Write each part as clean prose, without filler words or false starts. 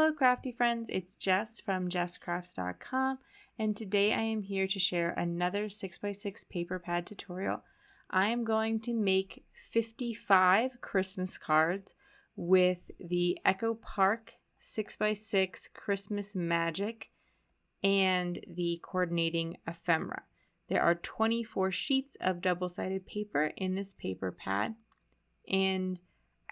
Hello crafty friends, it's Jess from jesscrafts.com, and today I am here to share another 6x6 paper pad tutorial. I am going to make 55 Christmas cards with the Echo Park 6x6 Christmas Magic and the coordinating ephemera. There are 24 sheets of double-sided paper in this paper pad, and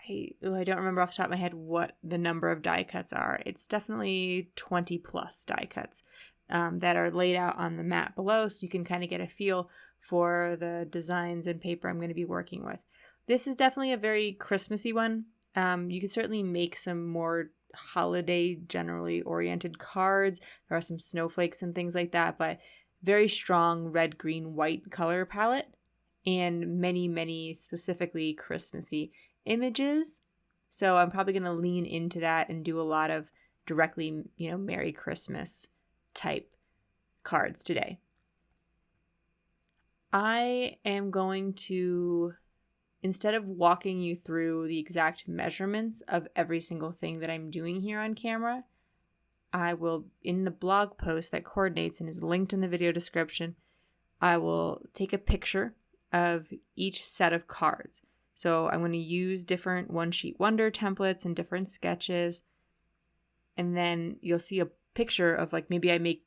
I don't remember off the top of my head what the number of die cuts are. It's definitely 20 plus die cuts that are laid out on the mat below, so you can kind of get a feel for the designs and paper I'm going to be working with. This is definitely a very Christmassy one. You could certainly make some more holiday generally oriented cards. There are some snowflakes and things like that, but very strong red, green, white color palette and many specifically Christmassy images. So I'm probably going to lean into that and do a lot of directly, Merry Christmas type cards today. I am going to, instead of walking you through the exact measurements of every single thing that I'm doing here on camera, I will, in the blog post that coordinates and is linked in the video description, I will take a picture of each set of cards. So I'm going to use different One Sheet Wonder templates and different sketches. And then you'll see a picture of maybe I make,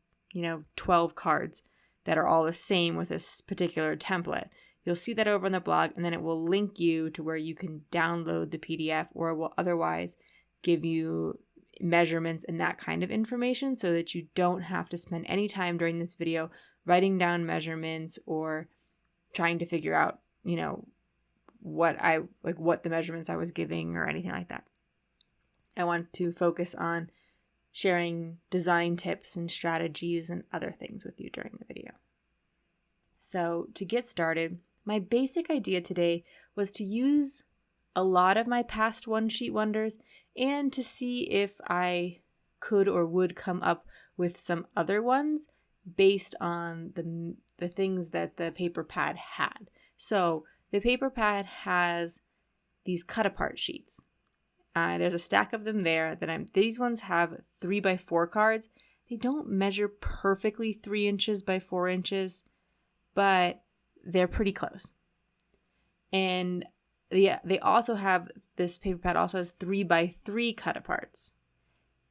12 cards that are all the same with this particular template. You'll see that over on the blog, and then it will link you to where you can download the PDF, or it will otherwise give you measurements and that kind of information so that you don't have to spend any time during this video writing down measurements or trying to figure out, what the measurements I was giving or anything like that. I want to focus on sharing design tips and strategies and other things with you during the video. So to get started, my basic idea today was to use a lot of my past One Sheet Wonders and to see if I could or would come up with some other ones based on the things that the paper pad had. So the paper pad has these cut apart sheets. There's a stack of them there these ones have 3x4 cards. They don't measure perfectly 3 inches by 4 inches, but they're pretty close. And they also have, this paper pad also has 3x3 cut aparts.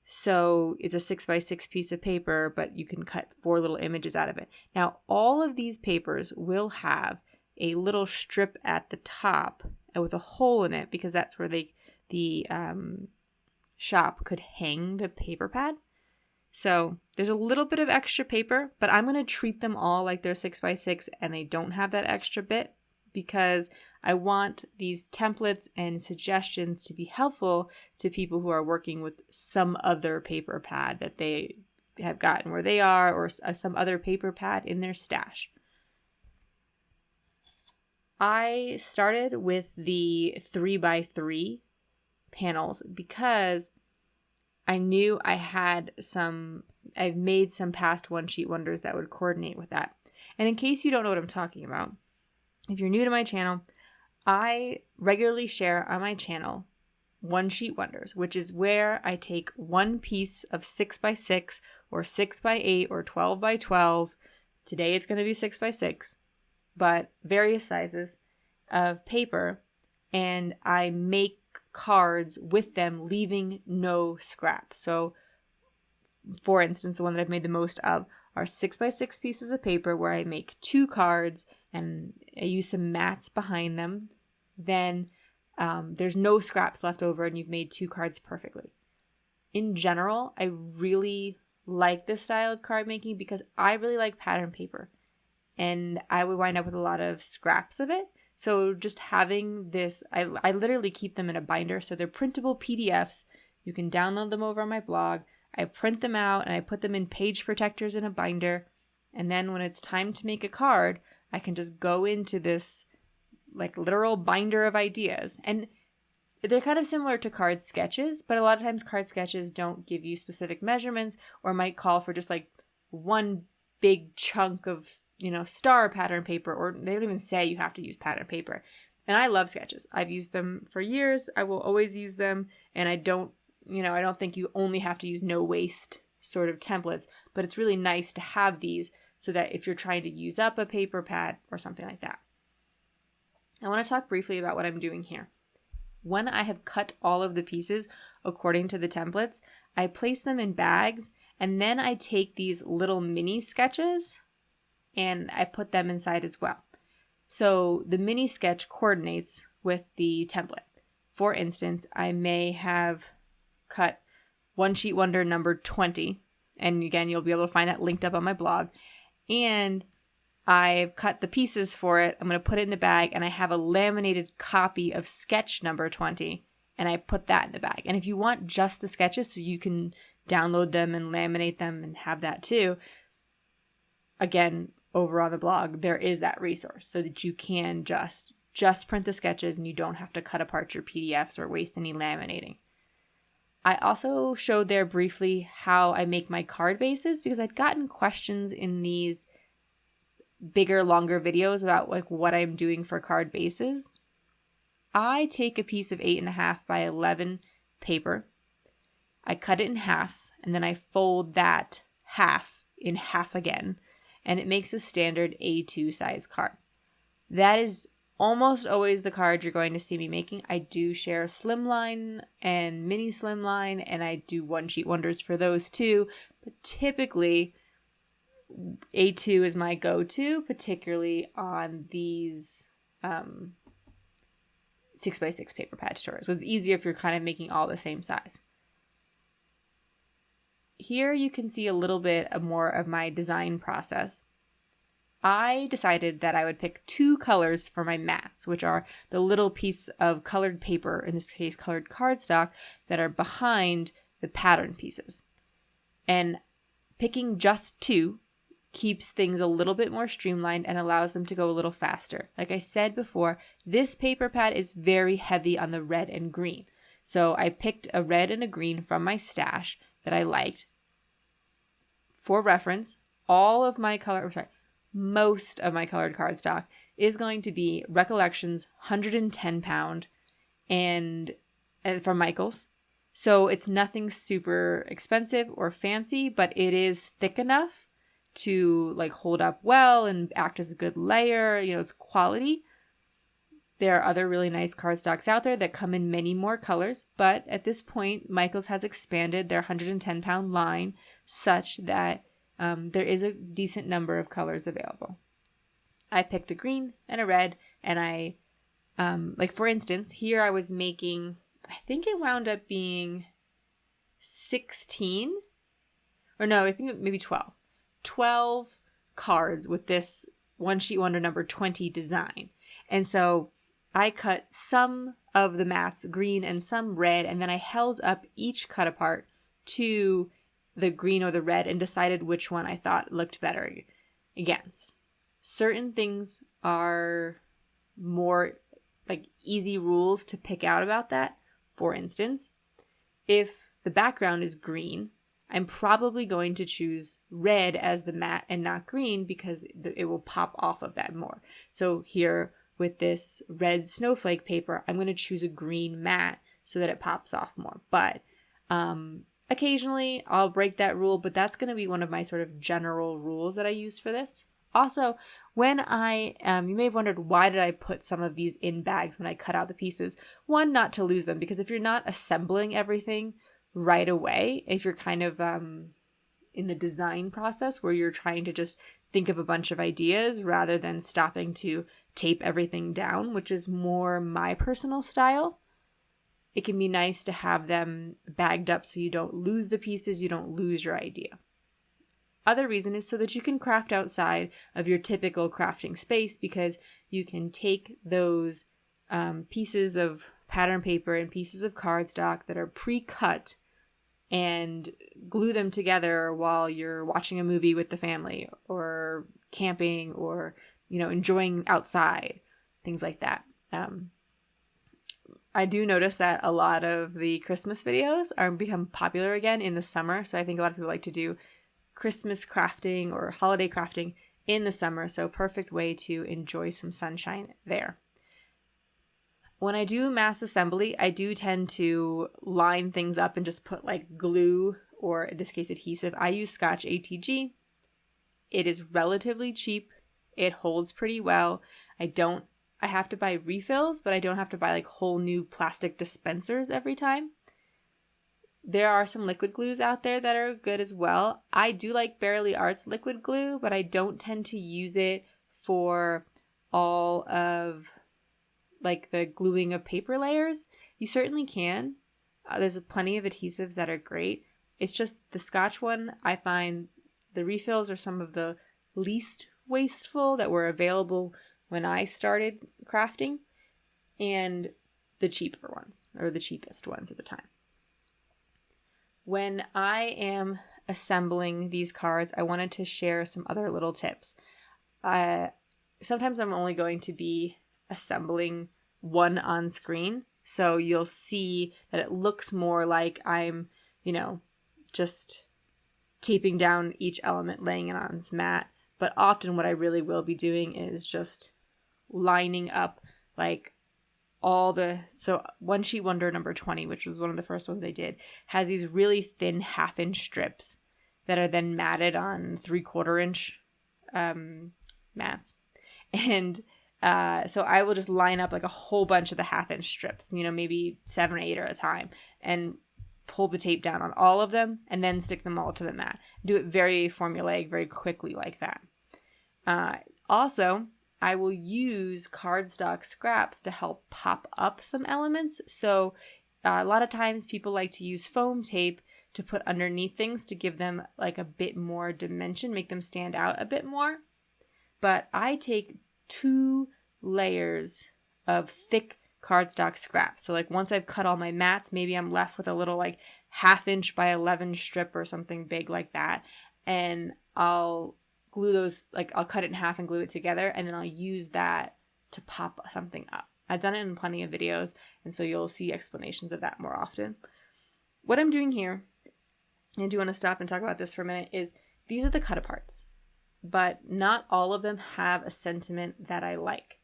So it's a 6x6 piece of paper, but you can cut 4 little images out of it. Now, all of these papers will have a little strip at the top with a hole in it because that's where the shop could hang the paper pad. So there's a little bit of extra paper, but I'm going to treat them all like they're 6x6 and they don't have that extra bit because I want these templates and suggestions to be helpful to people who are working with some other paper pad that they have gotten where they are or some other paper pad in their stash. I started with the 3x3 panels because I knew I've made some past One Sheet Wonders that would coordinate with that. And in case you don't know what I'm talking about, if you're new to my channel, I regularly share on my channel One Sheet Wonders, which is where I take one piece of 6x6 or 6x8 or 12x12. Today it's going to be 6x6. But various sizes of paper, and I make cards with them, leaving no scrap. So, for instance, the one that I've made the most of are 6x6 pieces of paper where I make 2 cards and I use some mats behind them. Then there's no scraps left over and you've made 2 cards perfectly. In general, I really like this style of card making because I really like pattern paper. And I would wind up with a lot of scraps of it. So just having this, I literally keep them in a binder. So they're printable PDFs. You can download them over on my blog. I print them out and I put them in page protectors in a binder. And then when it's time to make a card, I can just go into this literal binder of ideas. And they're kind of similar to card sketches, but a lot of times card sketches don't give you specific measurements or might call for just one big chunk of, star pattern paper, or they don't even say you have to use pattern paper. And I love sketches. I've used them for years. I will always use them, and I don't I don't think you only have to use no waste sort of templates, but it's really nice to have these so that if you're trying to use up a paper pad or something like that. I want to talk briefly about what I'm doing here. When I have cut all of the pieces according to the templates, I place them in bags, and then I take these little mini sketches and I put them inside as well. So the mini sketch coordinates with the template. For instance, I may have cut One Sheet Wonder number 20, and again, you'll be able to find that linked up on my blog, and I've cut the pieces for it. I'm going to put it in the bag, and I have a laminated copy of sketch number 20, and I put that in the bag. And if you want just the sketches so you can download them and laminate them and have that too, again, over on the blog, there is that resource so that you can just print the sketches and you don't have to cut apart your PDFs or waste any laminating. I also showed there briefly how I make my card bases because I'd gotten questions in these bigger, longer videos about like what I'm doing for card bases. I take a piece of 8.5 by 11 paper. I cut it in half, and then I fold that half in half again, and it makes a standard A2 size card. That is almost always the card you're going to see me making. I do share slimline and mini slimline, and I do One Sheet Wonders for those too, but typically A2 is my go-to, particularly on these 6x6 paper pad tutorials. So it's easier if you're kind of making all the same size. Here you can see a little bit more of my design process. I decided that I would pick 2 colors for my mats, which are the little piece of colored paper, in this case colored cardstock, that are behind the pattern pieces. And picking just 2 keeps things a little bit more streamlined and allows them to go a little faster. Like I said before, this paper pad is very heavy on the red and green. So I picked a red and a green from my stash that I liked. For reference, most of my colored cardstock is going to be Recollections 110 pound and from Michaels. So it's nothing super expensive or fancy, but it is thick enough to like hold up well and act as a good layer. It's quality. There are other really nice cardstocks out there that come in many more colors, but at this point, Michaels has expanded their 110 pound line such that there is a decent number of colors available. I picked a green and a red, and I, for instance, here I was making, I think it wound up being 16, or no, I think maybe 12. 12 cards with this One Sheet Wonder number 20 design. And so I cut some of the mats green and some red, and then I held up each cut apart to the green or the red and decided which one I thought looked better against. Certain things are more like easy rules to pick out about that. For instance, if the background is green, I'm probably going to choose red as the mat and not green because it will pop off of that more. So here with this red snowflake paper, I'm going to choose a green mat so that it pops off more. But occasionally I'll break that rule, but that's going to be one of my sort of general rules that I use for this. Also, when you may have wondered, why did I put some of these in bags when I cut out the pieces? One, not to lose them, because if you're not assembling everything right away, if you're kind of in the design process where you're trying to just think of a bunch of ideas rather than stopping to tape everything down, which is more my personal style, it can be nice to have them bagged up so you don't lose the pieces, you don't lose your idea. Other reason is so that you can craft outside of your typical crafting space, because you can take those pieces of pattern paper and pieces of cardstock that are pre-cut and glue them together while you're watching a movie with the family or camping or, enjoying outside, things like that. I do notice that a lot of the Christmas videos are become popular again in the summer. So I think a lot of people like to do Christmas crafting or holiday crafting in the summer. So perfect way to enjoy some sunshine there. When I do mass assembly, I do tend to line things up and just put like glue, or in this case adhesive. I use Scotch ATG. It is relatively cheap. It holds pretty well. I have to buy refills, but I don't have to buy like whole new plastic dispensers every time. There are some liquid glues out there that are good as well. I do like Barely Arts liquid glue, but I don't tend to use it for all of like the gluing of paper layers. You certainly can. There's plenty of adhesives that are great. It's just the Scotch one, I find the refills are some of the least wasteful that were available when I started crafting, and the cheaper ones, or the cheapest ones at the time. When I am assembling these cards, I wanted to share some other little tips. Sometimes I'm only going to be assembling one on screen, so you'll see that it looks more like I'm, just taping down each element, laying it on this mat. But often what I really will be doing is just lining up like so One Sheet Wonder number 20, which was one of the first ones I did, has these really thin 1/2 inch strips that are then matted on 3/4 inch mats. And so I will just line up like a whole bunch of the 1/2 inch strips, maybe 7 or 8 at a time, and pull the tape down on all of them and then stick them all to the mat. Do it very formulaic, very quickly like that. Also, I will use cardstock scraps to help pop up some elements. So a lot of times people like to use foam tape to put underneath things to give them like a bit more dimension, make them stand out a bit more. But I take 2 layers of thick cardstock scraps. So like once I've cut all my mats, maybe I'm left with a little like 1/2 inch by 11 strip or something big like that. And I'll glue those, like I'll cut it in half and glue it together, and then I'll use that to pop something up. I've done it in plenty of videos, and so you'll see explanations of that more often. What I'm doing here, and I do want to stop and talk about this for a minute, is these are the cut aparts, but not all of them have a sentiment that I like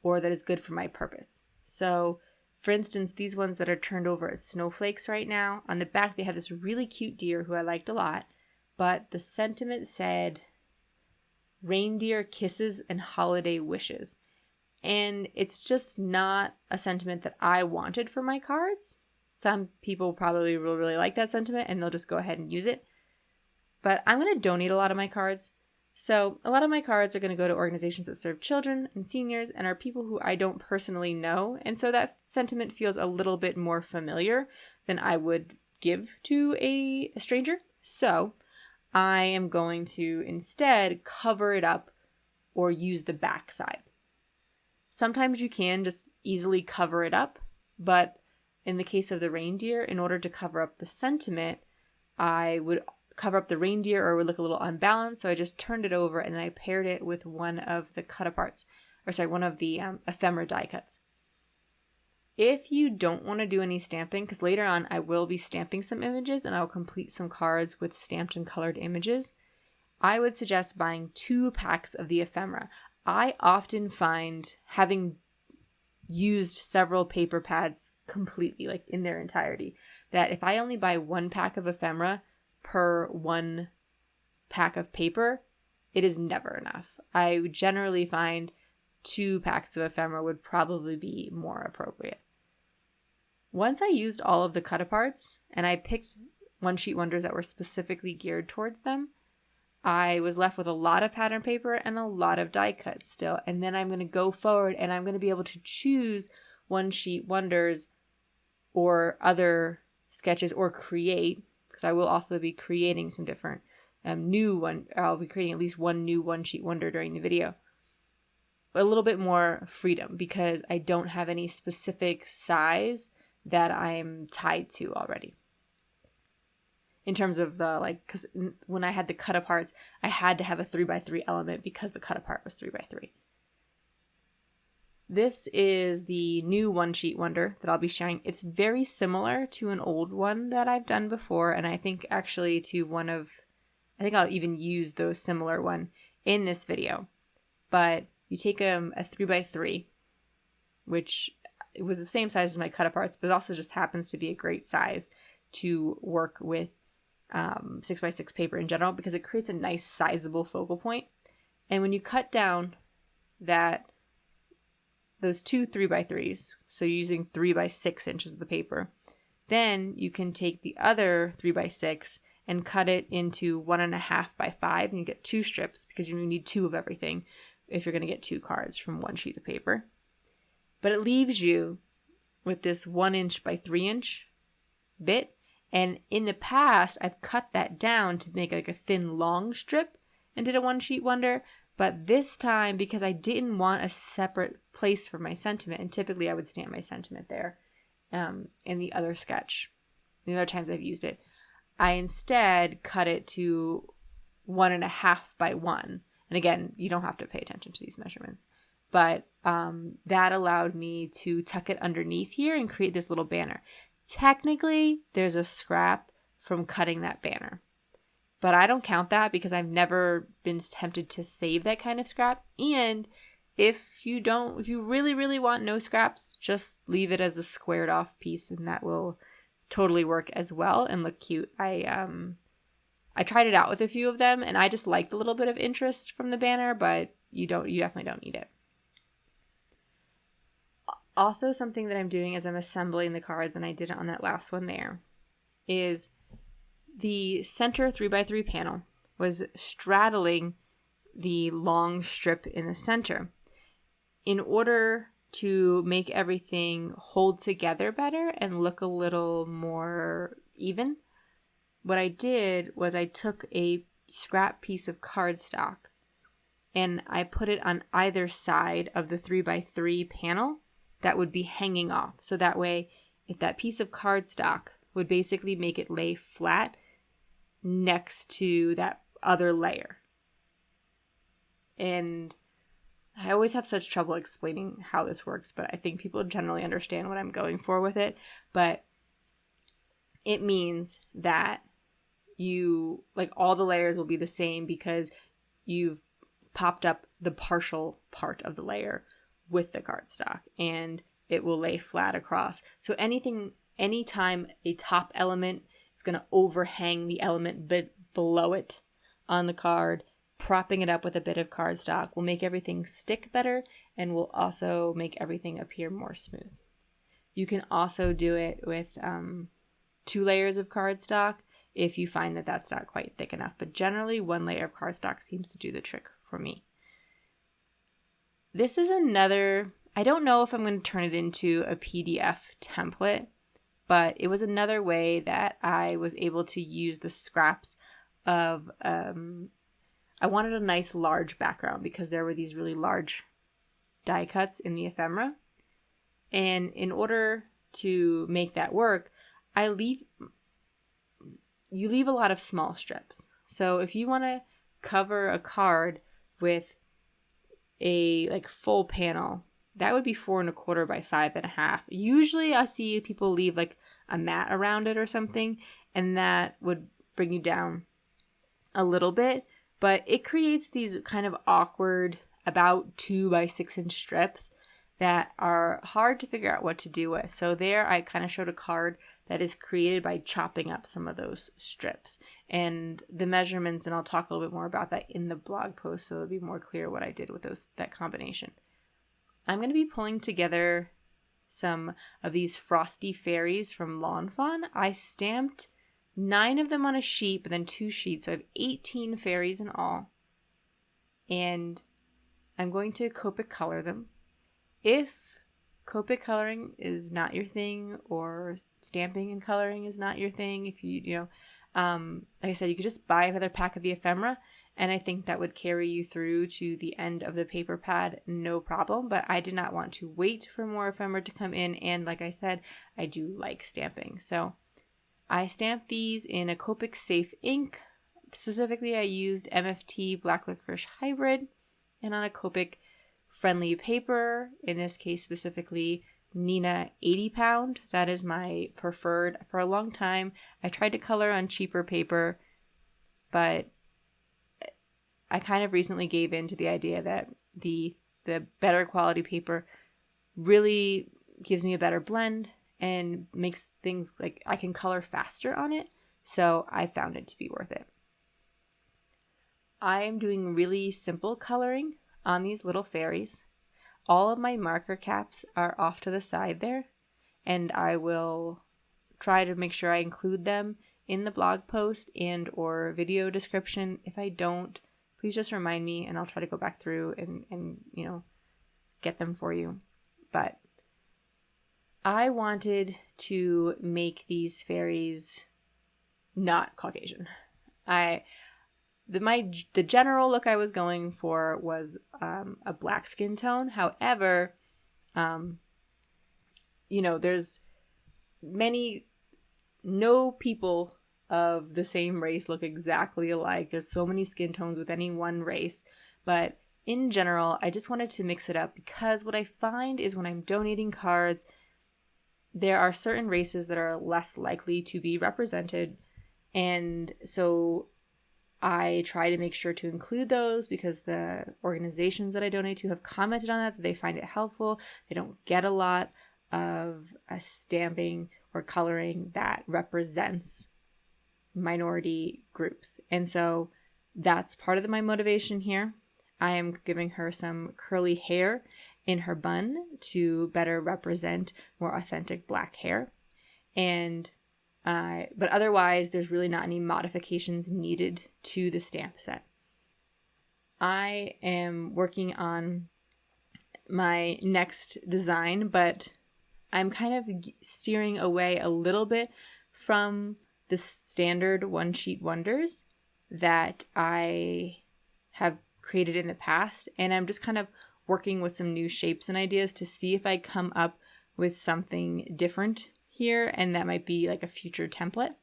or that is good for my purpose. So for instance, these ones that are turned over as snowflakes right now, on the back they have this really cute deer who I liked a lot, but the sentiment said reindeer kisses and holiday wishes. And it's just not a sentiment that I wanted for my cards. Some people probably will really like that sentiment and they'll just go ahead and use it. But I'm going to donate a lot of my cards. So a lot of my cards are going to go to organizations that serve children and seniors and are people who I don't personally know. And so that sentiment feels a little bit more familiar than I would give to a stranger. So I am going to instead cover it up or use the back side. Sometimes you can just easily cover it up, but in the case of the reindeer, in order to cover up the sentiment, I would cover up the reindeer or it would look a little unbalanced, so I just turned it over and then I paired it with one of the one of the ephemera die cuts. If you don't want to do any stamping, because later on I will be stamping some images and I will complete some cards with stamped and colored images, I would suggest buying 2 packs of the ephemera. I often find, having used several paper pads completely, like in their entirety, that if I only buy 1 pack of ephemera per 1 pack of paper, it is never enough. I would generally find 2 packs of ephemera would probably be more appropriate. Once I used all of the cut aparts and I picked One Sheet Wonders that were specifically geared towards them, I was left with a lot of pattern paper and a lot of die cuts still. And then I'm going to go forward and I'm going to be able to choose One Sheet Wonders or other sketches or create, because I will also be creating some different I'll be creating at least one new One Sheet Wonder during the video. A little bit more freedom because I don't have any specific size that I'm tied to already. In terms of because when I had the cut aparts, I had to have a 3x3 element because the cut apart was 3x3. This is the new One Sheet Wonder that I'll be sharing. It's very similar to an old one that I've done before, and I think actually to I think I'll even use the similar one in this video. But you take a 3x3, which it was the same size as my cut aparts, but it also just happens to be a great size to work with 6x6 paper in general because it creates a nice sizable focal point. And when you cut down those two 3x3s, so you're using 3x6 inches of the paper, then you can take the other 3x6 and cut it into 1.5x5, and you get 2 strips because you need 2 of everything if you're going to get 2 cards from one sheet of paper. But it leaves you with this 1 inch by 3 inch bit. And in the past, I've cut that down to make like a thin long strip and did a 1 sheet wonder. But this time, because I didn't want a separate place for my sentiment, and typically I would stamp my sentiment there in the other sketch, the other times I've used it, I instead cut it to 1.5x1. And again, you don't have to pay attention to these measurements. But that allowed me to tuck it underneath here and create this little banner. Technically, there's a scrap from cutting that banner. But I don't count that because I've never been tempted to save that kind of scrap. And if you really, really want no scraps, just leave it as a squared off piece and that will totally work as well and look cute. I tried it out with a few of them and I just liked a little bit of interest from the banner, but you definitely don't need it. Also, something that I'm doing as I'm assembling the cards, and I did it on that last one there, is the center 3x3 panel was straddling the long strip in the center. In order to make everything hold together better and look a little more even, what I did was I took a scrap piece of cardstock and I put it on either side of the 3x3 panel that would be hanging off. So that way, if that piece of cardstock would basically make it lay flat next to that other layer. And I always have such trouble explaining how this works, but I think people generally understand what I'm going for with it. But it means that all the layers will be the same because you've popped up the partial part of the layer with the cardstock and it will lay flat across. So anytime a top element is going to overhang the element below it on the card, propping it up with a bit of cardstock will make everything stick better and will also make everything appear more smooth. You can also do it with 2 layers of cardstock if you find that that's not quite thick enough, but generally 1 layer of cardstock seems to do the trick for me. This is I don't know if I'm going to turn it into a PDF template, but it was another way that I was able to use the scraps of, I wanted a nice large background because there were these really large die cuts in the ephemera. And in order to make that work, you leave a lot of small strips. So if you want to cover a card with a full panel, that would be 4.25 by 5.5. Usually I see people leave a mat around it or something, and that would bring you down a little bit, but it creates these kind of awkward about 2 by 6 inch strips that are hard to figure out what to do with. So there I kind of showed a card that is created by chopping up some of those strips and the measurements, and I'll talk a little bit more about that in the blog post so it'll be more clear what I did with that combination. I'm going to be pulling together some of these Frosty fairies from Fawn. I stamped 9 of them on a sheet, but then 2 sheets, so I have 18 fairies in all. And I'm going to Copic color them. If Copic coloring is not your thing, or stamping and coloring is not your thing, if like I said, you could just buy another pack of the ephemera, and I think that would carry you through to the end of the paper pad, no problem. But I did not want to wait for more ephemera to come in, and like I said, I do like stamping. So I stamped these in a Copic Safe ink. Specifically, I used MFT Black Licorice Hybrid, and on a Copic friendly paper, in this case specifically Nina 80 pound. That is my preferred. For a long time, I tried to color on cheaper paper, but I kind of recently gave in to the idea that the better quality paper really gives me a better blend and makes things like I can color faster on it. So I found it to be worth it. I am doing really simple coloring on these little fairies. All of my marker caps are off to the side there, and I will try to make sure I include them in the blog post and or video description. If I don't, please just remind me and I'll try to go back through and get them for you. But I wanted to make these fairies not Caucasian. The general look I was going for was a black skin tone. However, there's no people of the same race look exactly alike. There's so many skin tones with any one race. But in general, I just wanted to mix it up because what I find is when I'm donating cards, there are certain races that are less likely to be represented. And so I try to make sure to include those because the organizations that I donate to have commented on that they find it helpful. They don't get a lot of a stamping or coloring that represents minority groups. And so that's part of my motivation here. I am giving her some curly hair in her bun to better represent more authentic black hair. But otherwise, there's really not any modifications needed to the stamp set. I am working on my next design, but I'm kind of steering away a little bit from the standard one-sheet wonders that I have created in the past. And I'm just kind of working with some new shapes and ideas to see if I come up with something different here, and that might be like a future template.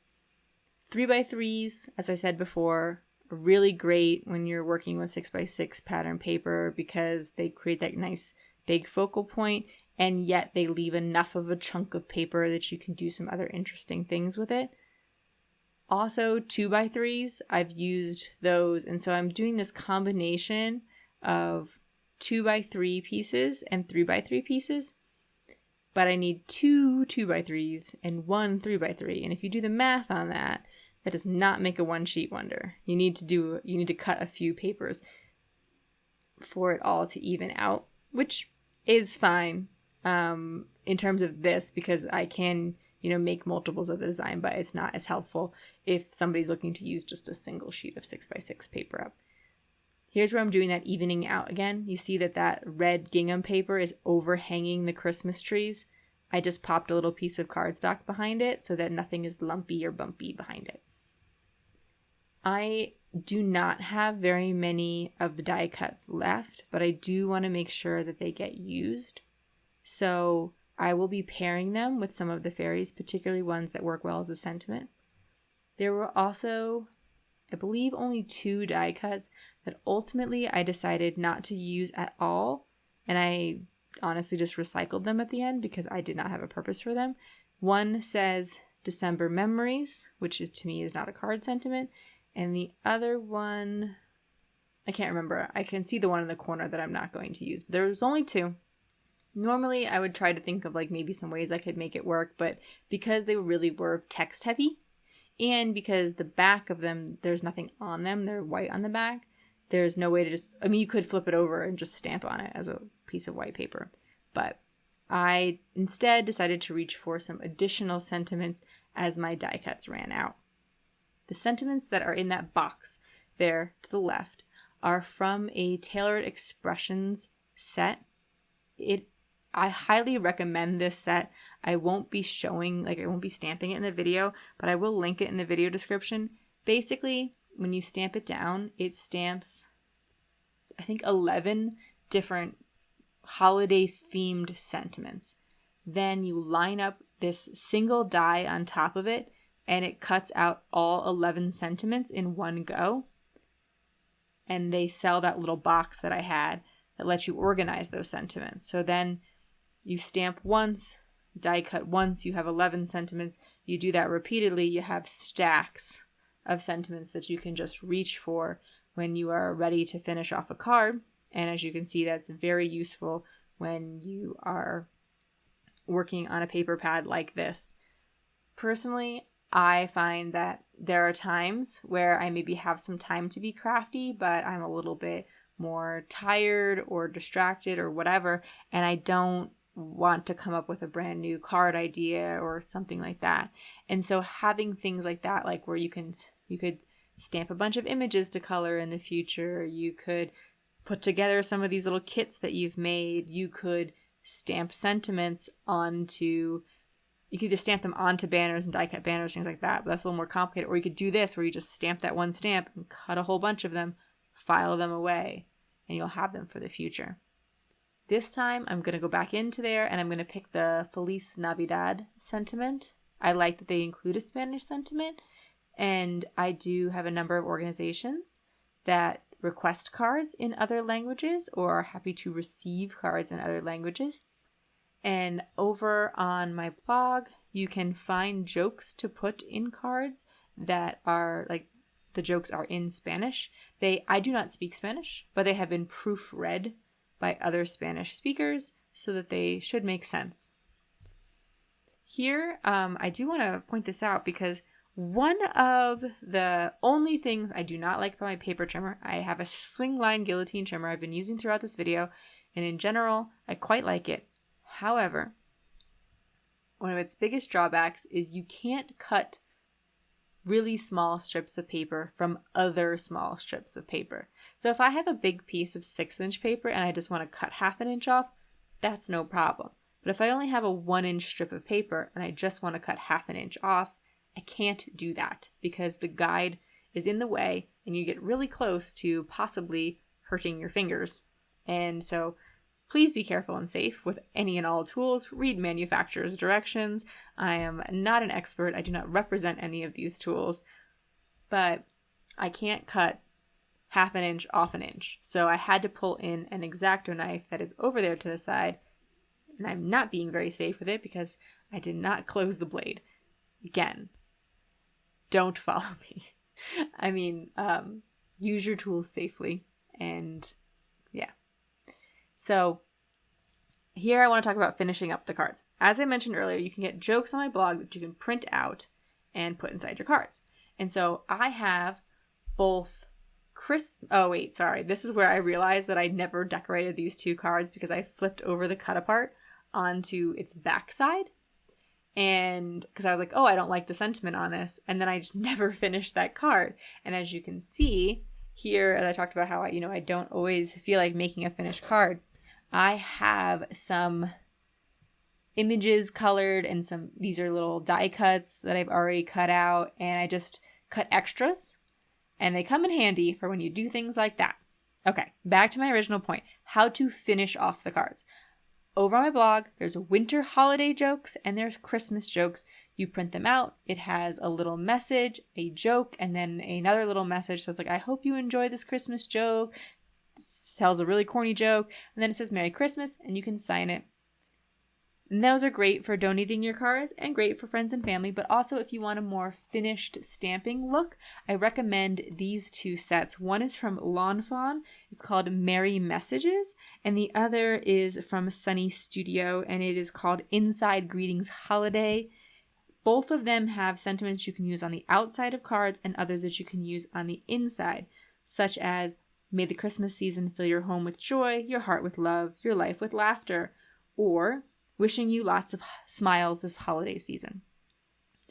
3x3s, as I said before, are really great when you're working with 6x6 pattern paper because they create that nice big focal point, and yet they leave enough of a chunk of paper that you can do some other interesting things with it. Also, 2x3s, I've used those, and so I'm doing this combination of 2x3 pieces and 3x3 pieces. But I need 2 2x3s and 1 3x3. And if you do the math on that, that does not make a one-sheet wonder. You need to cut a few papers for it all to even out, which is fine in terms of this because I can, make multiples of the design, but it's not as helpful if somebody's looking to use just a single sheet of 6x6 paper up. Here's where I'm doing that evening out again. You see that red gingham paper is overhanging the Christmas trees. I just popped a little piece of cardstock behind it so that nothing is lumpy or bumpy behind it. I do not have very many of the die cuts left, but I do want to make sure that they get used. So I will be pairing them with some of the fairies, particularly ones that work well as a sentiment. There were also, I believe, only 2 die cuts that ultimately I decided not to use at all, and I honestly just recycled them at the end because I did not have a purpose for them. One says December Memories, which to me is not a card sentiment, and the other one, I can't remember. I can see the one in the corner that I'm not going to use, but there's only 2. Normally, I would try to think of maybe some ways I could make it work, but because they really were text heavy, and because the back of them, there's nothing on them, they're white on the back, there's no way to you could flip it over and just stamp on it as a piece of white paper. But I instead decided to reach for some additional sentiments as my die cuts ran out. The sentiments that are in that box there to the left are from a Tailored Expressions set. I highly recommend this set. I won't be stamping it in the video, but I will link it in the video description. Basically, when you stamp it down, it stamps, I think, 11 different holiday-themed sentiments. Then you line up this single die on top of it, and it cuts out all 11 sentiments in one go. And they sell that little box that I had that lets you organize those sentiments. So then you stamp once, die cut once, you have 11 sentiments. You do that repeatedly, you have stacks of sentiments that you can just reach for when you are ready to finish off a card. And as you can see, that's very useful when you are working on a paper pad like this. Personally, I find that there are times where I maybe have some time to be crafty, but I'm a little bit more tired or distracted or whatever, and I don't want to come up with a brand new card idea or something like that. And so having things like that, like where you could stamp a bunch of images to color in the future, you could put together some of these little kits that you've made, you could stamp sentiments onto, you could either stamp them onto banners and die cut banners, things like that, but that's a little more complicated. Or you could do this where you just stamp that one stamp and cut a whole bunch of them, file them away, and you'll have them for the future. This time I'm going to go back into there and I'm going to pick the Feliz Navidad sentiment. I like that they include a Spanish sentiment, and I do have a number of organizations that request cards in other languages or are happy to receive cards in other languages. And over on my blog, you can find jokes to put in cards that are like, the jokes are in Spanish. I do not speak Spanish, but they have been proofread by other Spanish speakers so that they should make sense. Here, I do want to point this out because one of the only things I do not like about my paper trimmer, I have a swing line guillotine trimmer I've been using throughout this video, and in general, I quite like it. However, one of its biggest drawbacks is you can't cut really small strips of paper from other small strips of paper. So if I have a big piece of 6-inch paper and I just want to cut half an inch off, that's no problem. But if I only have a 1-inch strip of paper and I just want to cut half an inch off, I can't do that because the guide is in the way and you get really close to possibly hurting your fingers. And so please be careful and safe with any and all tools. Read manufacturer's directions. I am not an expert. I do not represent any of these tools, but I can't cut half an inch off an inch. So I had to pull in an X-Acto knife that is over there to the side, and I'm not being very safe with it because I did not close the blade. Again, don't follow me. I mean, use your tools safely, and yeah. So here I want to talk about finishing up the cards. As I mentioned earlier, you can get jokes on my blog that you can print out and put inside your cards. And so I have both this is where I realized that I never decorated these two cards because I flipped over the cut apart onto its backside. And because I was like, oh, I don't like the sentiment on this. And then I just never finished that card. And as you can see here, as I talked about how I don't always feel like making a finished card, I have some images colored and these are little die cuts that I've already cut out, and I just cut extras, and they come in handy for when you do things like that. Okay, back to my original point, how to finish off the cards. Over on my blog, there's winter holiday jokes and there's Christmas jokes. You print them out. It has a little message, a joke, and then another little message. So it's like, I hope you enjoy this Christmas joke. Tells a really corny joke, and then it says Merry Christmas, and you can sign it. And those are great for donating your cards and great for friends and family, but also if you want a more finished stamping look, I recommend these two sets. One is from Fawn. It's called Merry Messages, and the other is from Sunny Studio, and it is called Inside Greetings Holiday. Both of them have sentiments you can use on the outside of cards and others that you can use on the inside, such as may the Christmas season fill your home with joy, your heart with love, your life with laughter, or wishing you lots of smiles this holiday season.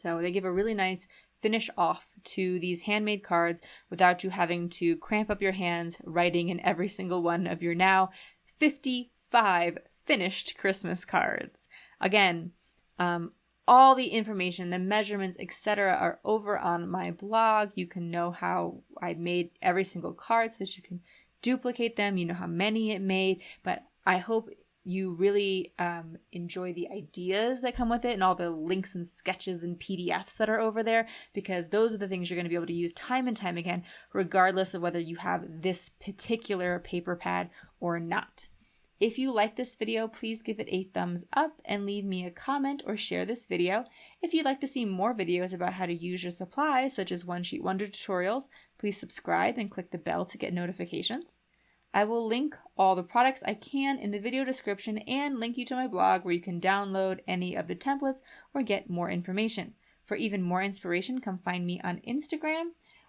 So they give a really nice finish off to these handmade cards without you having to cramp up your hands writing in every single one of your now 55 finished Christmas cards. Again, all the information, the measurements, etc. are over on my blog. You can know how I made every single card so that you can duplicate them. You know how many it made, but I hope you really enjoy the ideas that come with it and all the links and sketches and PDFs that are over there, because those are the things you're going to be able to use time and time again, regardless of whether you have this particular paper pad or not. If you like this video, please give it a thumbs up and leave me a comment or share this video. If you'd like to see more videos about how to use your supplies, such as One Sheet Wonder tutorials, please subscribe and click the bell to get notifications. I will link all the products I can in the video description and link you to my blog where you can download any of the templates or get more information. For even more inspiration, come find me on Instagram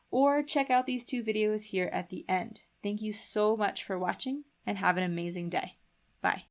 or check out these 2 videos here at the end. Thank you so much for watching and have an amazing day. Bye.